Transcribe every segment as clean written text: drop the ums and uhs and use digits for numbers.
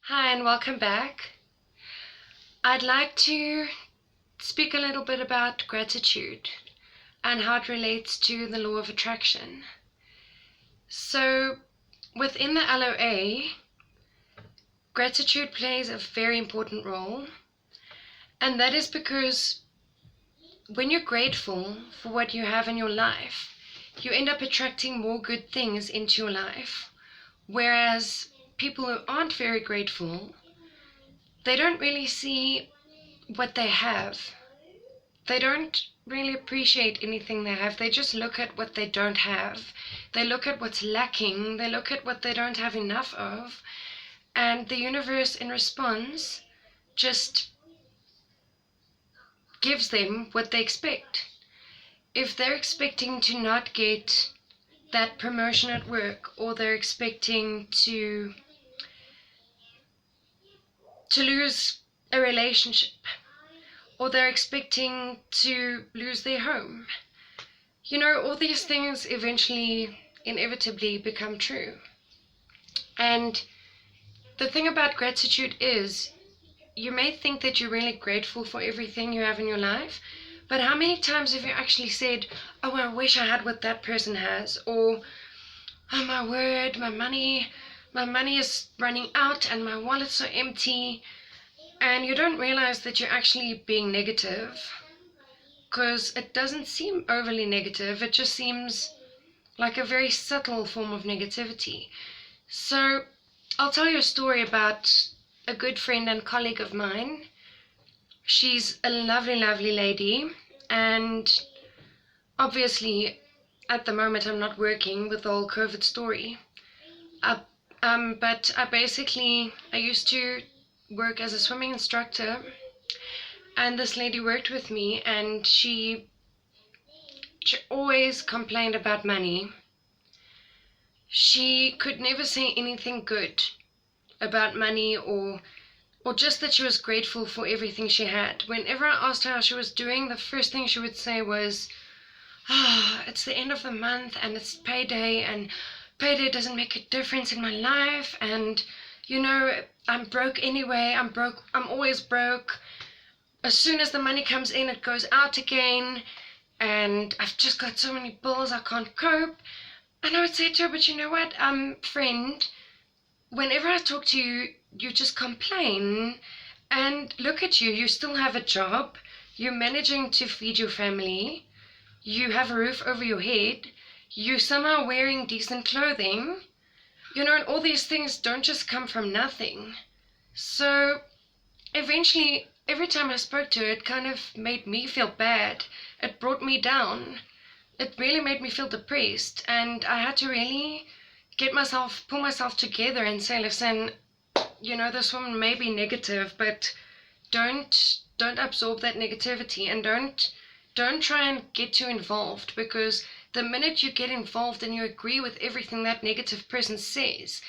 Hi, and welcome back. I'd like to speak a little bit about gratitude and how it relates to the law of attraction. So, within the LOA, gratitude plays a very important role, and that is because when you're grateful for what you have in your life, you end up attracting more good things into your life. Whereas people who aren't very grateful, they don't really see what they have. They don't really appreciate anything they have. They just look at what they don't have. They look at what's lacking. They look at what they don't have enough of. And the universe, in response, just gives them what they expect. If they're expecting to not get that promotion at work, or they're expecting to lose a relationship, or they're expecting to lose their home, all these things eventually, inevitably become true. And the thing about gratitude is, you may think that you're really grateful for everything you have in your life, but how many times have you actually said, oh, I wish I had what that person has, or oh my word, my money is running out and my wallet's so empty, and you don't realize that you're actually being negative, because it doesn't seem overly negative. It just seems like a very subtle form of negativity. So I'll tell you a story about a good friend and colleague of mine. She's a lovely, lovely lady, and obviously at the moment I'm not working with the whole COVID story. But I used to work as a swimming instructor, and this lady worked with me, and she always complained about money. She could never say anything good about money, or just that she was grateful for everything she had. Whenever I asked her how she was doing, the first thing she would say was, it's the end of the month and it's payday, and payday doesn't make a difference in my life, and I'm broke anyway. I'm always broke. As soon as the money comes in, it goes out again, and I've just got so many bills I can't cope. And I would say to her, but you know what, friend, whenever I talk to you, you just complain. And look at you, you still have a job, you're managing to feed your family, you have a roof over your head, you're somehow wearing decent clothing, and all these things don't just come from nothing. So eventually, every time I spoke to her, it kind of made me feel bad. It brought me down. It really made me feel depressed, and I had to really pull myself together and say, listen, this woman may be negative, but don't absorb that negativity, and don't try and get too involved, because the minute you get involved and you agree with everything that negative person says,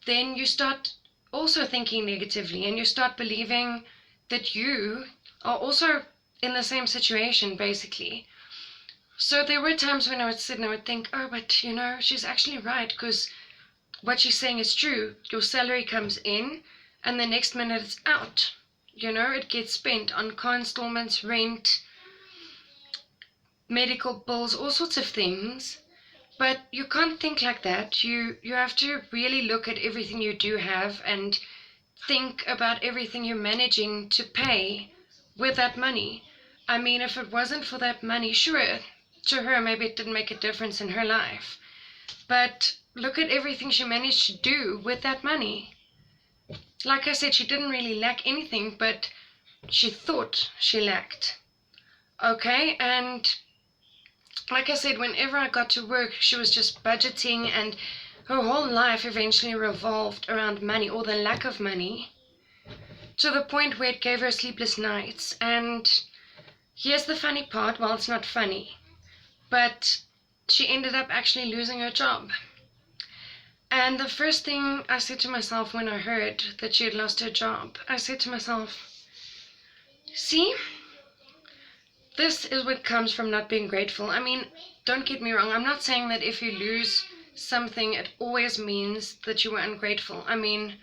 then you start also thinking negatively, and you start believing that you are also in the same situation, basically. So there were times when I would sit and I would think, oh, but she's actually right, because what she's saying is true. Your salary comes in and the next minute it's out. It gets spent on car installments, rent, medical bills, all sorts of things. But you can't think like that. You have to really look at everything you do have and think about everything you're managing to pay with that money. I mean, if it wasn't for that money, sure, to her maybe it didn't make a difference in her life, but look at everything she managed to do with that money. Like I said, she didn't really lack anything, but she thought she lacked. Okay, and like I said, whenever I got to work, she was just budgeting, and her whole life eventually revolved around money, or the lack of money, to the point where it gave her sleepless nights. And here's the funny part, well, it's not funny, but she ended up actually losing her job. And the first thing I said to myself when I heard that she had lost her job, I said to myself, see, this is what comes from not being grateful. I mean, don't get me wrong, I'm not saying that if you lose something, it always means that you were ungrateful. I mean,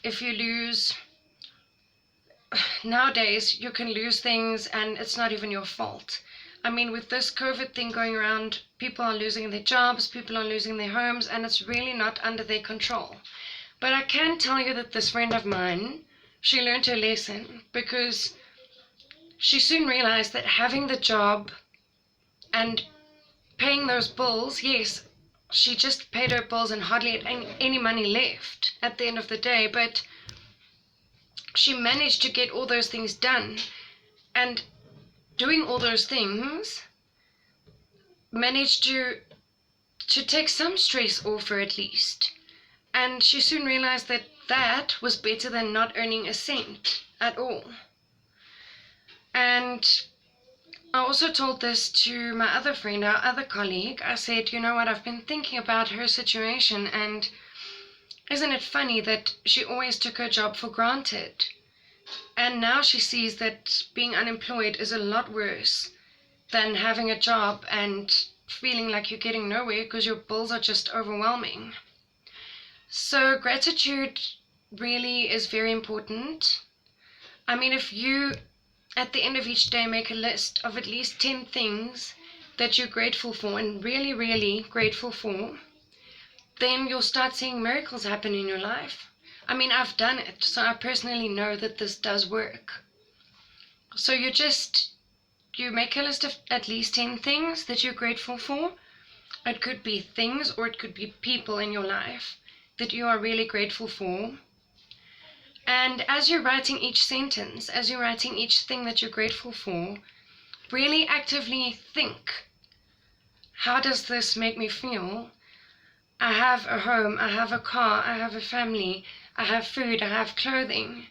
if you lose, nowadays you can lose things and it's not even your fault. I mean, with this COVID thing going around, people are losing their jobs, people are losing their homes, and it's really not under their control. But I can tell you that this friend of mine, she learned her lesson, because she soon realized that having the job and paying those bills, yes, she just paid her bills and hardly had any money left at the end of the day, but she managed to get all those things done. And doing all those things managed to take some stress off her at least. And she soon realized that that was better than not earning a cent at all. And I also told this to my other friend, our other colleague. I said, you know what, I've been thinking about her situation, and isn't it funny that she always took her job for granted? And now she sees that being unemployed is a lot worse than having a job and feeling like you're getting nowhere because your bills are just overwhelming. So gratitude really is very important. I mean, if you, at the end of each day, make a list of at least 10 things that you're grateful for and really, really grateful for, then you'll start seeing miracles happen in your life. I mean, I've done it, so I personally know that this does work. So you make a list of at least 10 things that you're grateful for. It could be things or it could be people in your life that you are really grateful for. And as you're writing each sentence, as you're writing each thing that you're grateful for, really actively think, how does this make me feel? I have a home, I have a car, I have a family, I have food, I have clothing.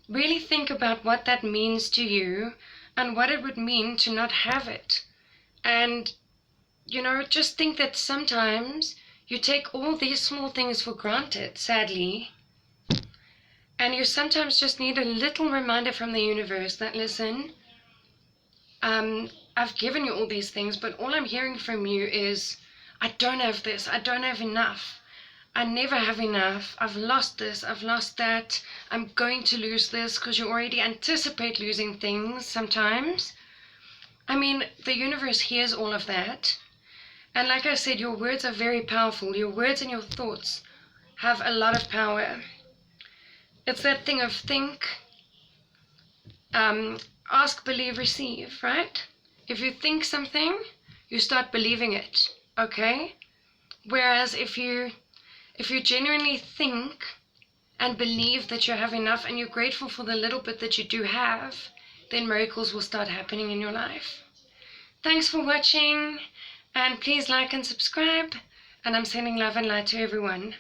Really think about what that means to you and what it would mean to not have it. And, just think that sometimes you take all these small things for granted, sadly. And you sometimes just need a little reminder from the universe that, listen, I've given you all these things, but all I'm hearing from you is, I don't have this, I don't have enough. I never have enough. I've lost this, I've lost that. I'm going to lose this, because you already anticipate losing things sometimes. I mean, the universe hears all of that. And like I said, your words are very powerful. Your words and your thoughts have a lot of power. It's that thing of think, ask, believe, receive, right? If you think something, you start believing it, okay? Whereas if you genuinely think and believe that you have enough and you're grateful for the little bit that you do have, then miracles will start happening in your life. Thanks for watching, and please like and subscribe, and I'm sending love and light to everyone.